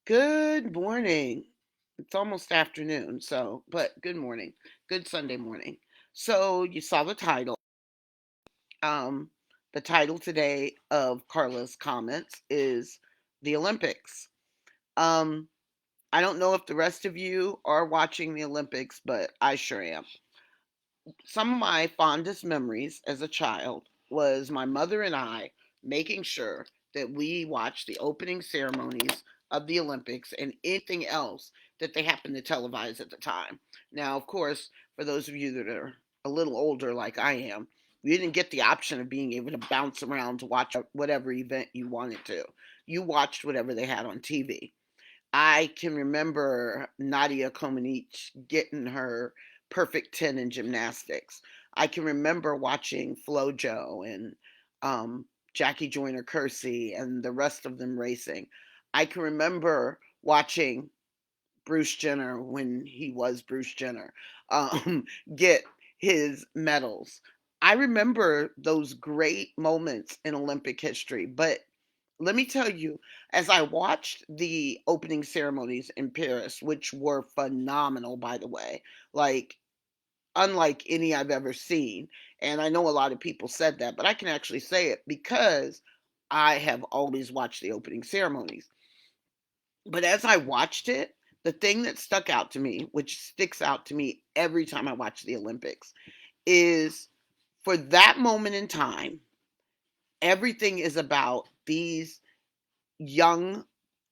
Good morning. It's almost afternoon, but good morning. Good Sunday morning. So you saw the title. Um, the title today of Carla's comments is the Olympics. Um, I don't know if the rest of you are watching the Olympics, but I sure am. Some of my fondest memories as a child was my mother and I making sure that we watched the opening ceremonies of the Olympics and anything else that they happened to televise at the time. Now, of course, for those of you that are a little older like I am, you didn't get the option of being able to bounce around to watch whatever event you wanted to. You watched whatever they had on TV. I can remember Nadia Comaneci getting her perfect 10 in gymnastics. I can remember watching FloJo and Jackie Joyner Kersee and the rest of them racing. I can remember watching Bruce Jenner when he was Bruce Jenner um, get his medals. I remember those great moments in Olympic history, but let me tell you, as I watched the opening ceremonies in Paris, which were phenomenal, by the way, like unlike any I've ever seen. And I know a lot of people said that, but I can actually say it because I have always watched the opening ceremonies. But as I watched it, the thing that stuck out to me, which sticks out to me every time I watch the Olympics, is for that moment in time, everything is about these young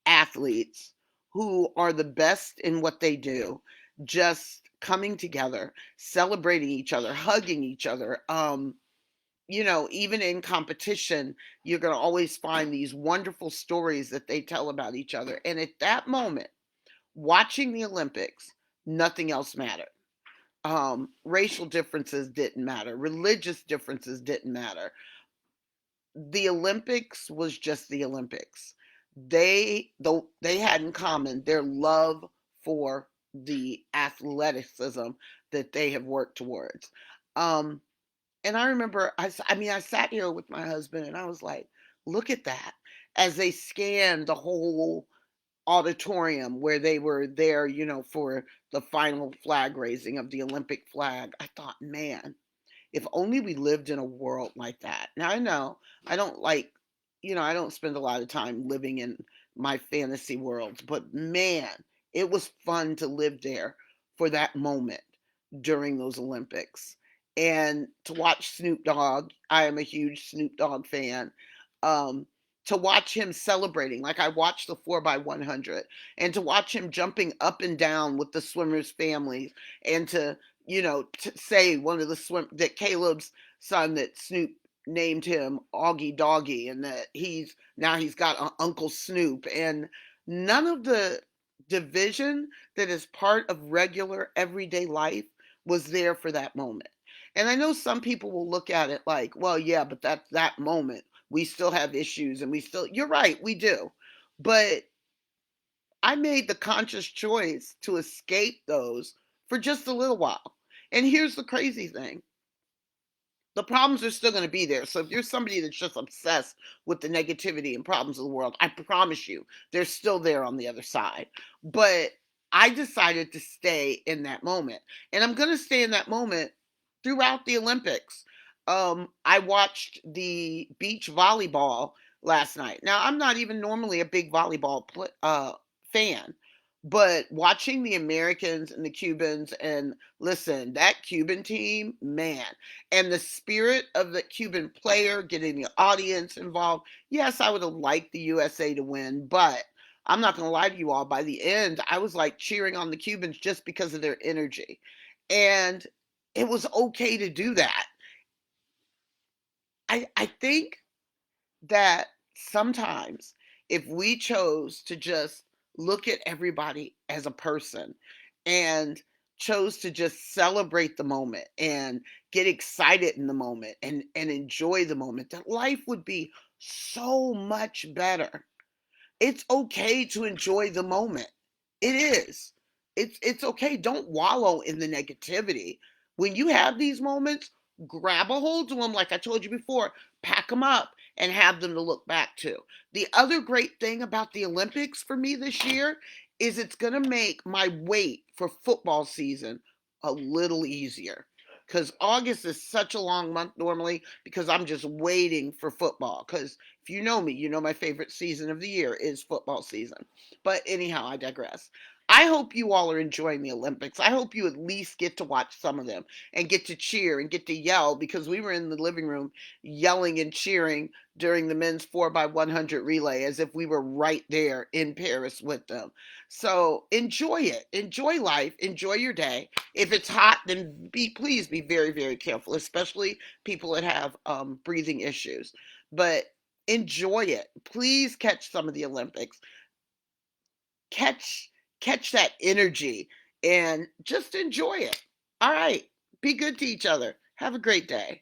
athletes who are the best in what they do, just coming together, celebrating each other, hugging each other. Even in competition, you're going to always find these wonderful stories that they tell about each other. And at that moment, watching the Olympics, nothing else mattered. Racial differences didn't matter, religious differences didn't matter. The Olympics was just the Olympics. They had in common their love for the athleticism that they have worked towards. Um, and I remember, I sat here with my husband and I was like, look at that as they scanned the whole auditorium where they were there, for the final flag raising of the Olympic flag. I thought, man, if only we lived in a world like that. Now I know I don't like, I don't spend a lot of time living in my fantasy worlds, but man, it was fun to live there for that moment during those Olympics. And to watch Snoop Dogg, I am a huge Snoop Dogg fan. Um, to watch him celebrating, like I watched the 4x100, and to watch him jumping up and down with the swimmers' families, and to say one of the swim that Caleb's son that Snoop named him Augie Doggy, and that he's got Uncle Snoop, and none of the division that is part of regular everyday life was there for that moment. And I know some people will look at it like, well, yeah, but that's that moment. We still have issues and you're right, we do. But I made the conscious choice to escape those for just a little while. And here's the crazy thing, the problems are still going to be there. So if you're somebody that's just obsessed with the negativity and problems of the world, I promise you, they're still there on the other side. But I decided to stay in that moment. And I'm going to stay in that moment throughout the Olympics. I watched the beach volleyball last night. Now, I'm not even normally a big fan, but watching the Americans and the Cubans, and listen, that Cuban team, man, and the spirit of the Cuban player, getting the audience involved. Yes, I would have liked the USA to win, but I'm not going to lie to you all. By the end, I was like cheering on the Cubans just because of their energy. And it was okay to do that. I think that sometimes if we chose to just look at everybody as a person and chose to just celebrate the moment and get excited in the moment and enjoy the moment, that life would be so much better. It's okay to enjoy the moment. It is. It's okay. Don't wallow in the negativity. When you have these moments, grab a hold to them like I told you before, pack them up and have them to look back to. The other great thing about the Olympics for me this year is it's going to make my wait for football season a little easier, because August is such a long month normally because I'm just waiting for football. Because if you know me, you know my favorite season of the year is football season. But anyhow, I digress. I hope you all are enjoying the Olympics. I hope you at least get to watch some of them and get to cheer and get to yell, because we were in the living room yelling and cheering during the men's 4x100 relay as if we were right there in Paris with them. So enjoy it. Enjoy life. Enjoy your day. If it's hot, then please be very, very careful, especially people that have breathing issues. But enjoy it. Please catch some of the Olympics. Catch catch that energy and just enjoy it. All right. Be good to each other. Have a great day.